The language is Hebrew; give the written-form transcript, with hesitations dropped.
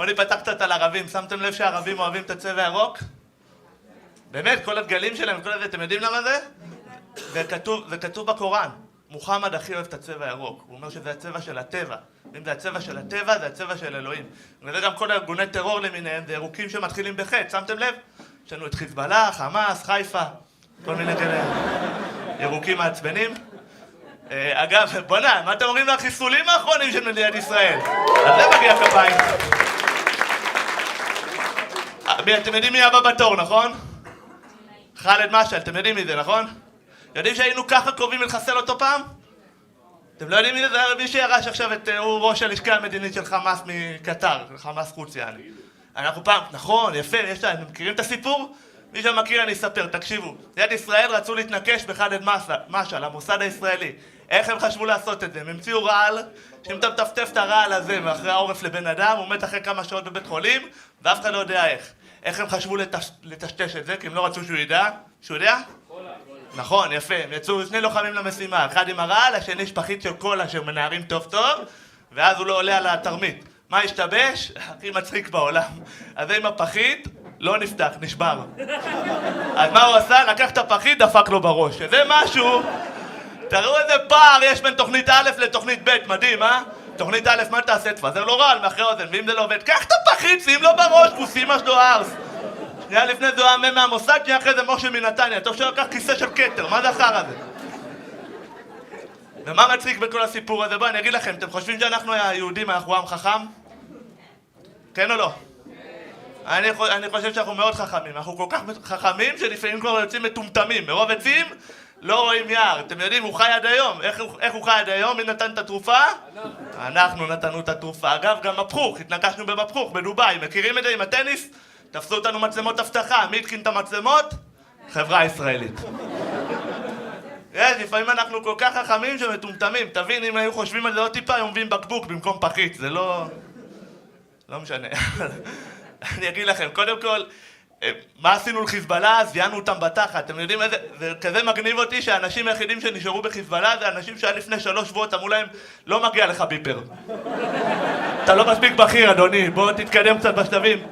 בואו נפתח קצת על ערבים. שמתם לב שהערבים אוהבים את הצבע הירוק? באמת, כל הדגלים שלהם, כל הזה, אתם יודעים למה זה? זה כתוב בקוראן. מוחמד הכי אוהב את הצבע הירוק. הוא אומר שזה הצבע של הטבע. אם זה הצבע של הטבע, זה הצבע של אלוהים. וזה גם כל הארגוני טרור למיניהם, זה ירוקים שמתחילים בחטא. שמתם לב? יש לנו את חיזבאללה, חמאס, חיפה, כל מיני כאלה ירוקים מעצבנים. אגב, בוא'נה, מה אתם אומרים לחיסולים האחרונים של מדינת ישראל? אז זה מגיע כפיים. אתם יודעים מי הבא בתור, נכון? חאלד משעל, אתם יודעים מי זה, נכון? יודעים שהיינו ככה קרובים לחסל אותו פעם? אתם לא יודעים מי זה? זה היה מי שירש עכשיו את ראש הלשכה המדינית של חמאס מקטר, חמאס חוץ יעני. אנחנו פעם, נכון, יפה, יש להם, מכירים את הסיפור? מי שמכיר אני אספר, תקשיבו. יד ישראל רצו להתנקש בחאלד משעל, המוסד הישראלי. איך הם חשבו לעשות את זה? הם המציאו רעל, שאם אתה מטפטף את הרעל הזה מאחרי העורף לבן אדם, הוא מת אחרי כמה שעות בבית חולים, ואף אחד לא יודע איך. איך הם חשבו לטשטש את זה? כי הם לא רצו שהוא ידע. שהוא יודע? נכון, יפה. הם יצאו שני לוחמים למשימה. אחד עם הרעל, השני שפחית של קולה שמנערים טוב טוב, ואז הוא לא עולה על התרמית. מה השתבש? הכי מצחיק בעולם. אז זה עם הפחית, לא נפתח, נשבר. אז מה הוא עשה? לקח את הפחית, דפק לו בראש. שזה משהו... תראו איזה פער יש בין תוכנית א' לתוכנית ב', מדהים, אה? תוכנית א', מה תעשה? תפזר לו רעל מאחרי אוזן, ואם זה לא עובד, קח את הפחית, שים לו בראש, פוסים משהו ארס. שנייה לפני זה הוא היה מהמוסד, שנייה אחרי זה משה מנתניה, טוב שלקח כיסא של כתר, מה זה אחר הזה? ומה מצחיק בכל הסיפור הזה? בואו, אני אגיד לכם, אתם חושבים שאנחנו היהודים, אנחנו עם חכם? כן או לא? אני חושב שאנחנו מאוד חכמים, אנחנו כל כך חכמים שלפעמים כבר יוצאים מטומטמים, מרוב עצים לא רואים יער. אתם יודעים, הוא חי עד היום. איך הוא חי עד היום? מי נתן את התרופה? אנחנו נתנו את התרופה. אגב, גם מפחוך, התנגשנו במפחוך, בדובאי. מכירים את זה עם הטניס? תפסו אותנו מצלמות הבטחה. מי התקין את המצלמות? חברה ישראלית. לפעמים אנחנו כל כך חכמים שמטומטמים. תבין, אם היו חושבים על זה עוד טיפה, היו מביאים בקבוק במקום פחית. זה לא משנה. אני אגיד לכם, קודם כל, מה עשינו לחיזבאללה? זיינו אותם בתחת. אתם יודעים איזה... זה כזה מגניב אותי שהאנשים היחידים שנשארו בחיזבאללה זה אנשים שעד לפני 3 שבועות אמרו להם לא מגיע לך ביפר. אתה לא מספיק בכיר, אדוני. בוא תתקדם קצת בשלבים.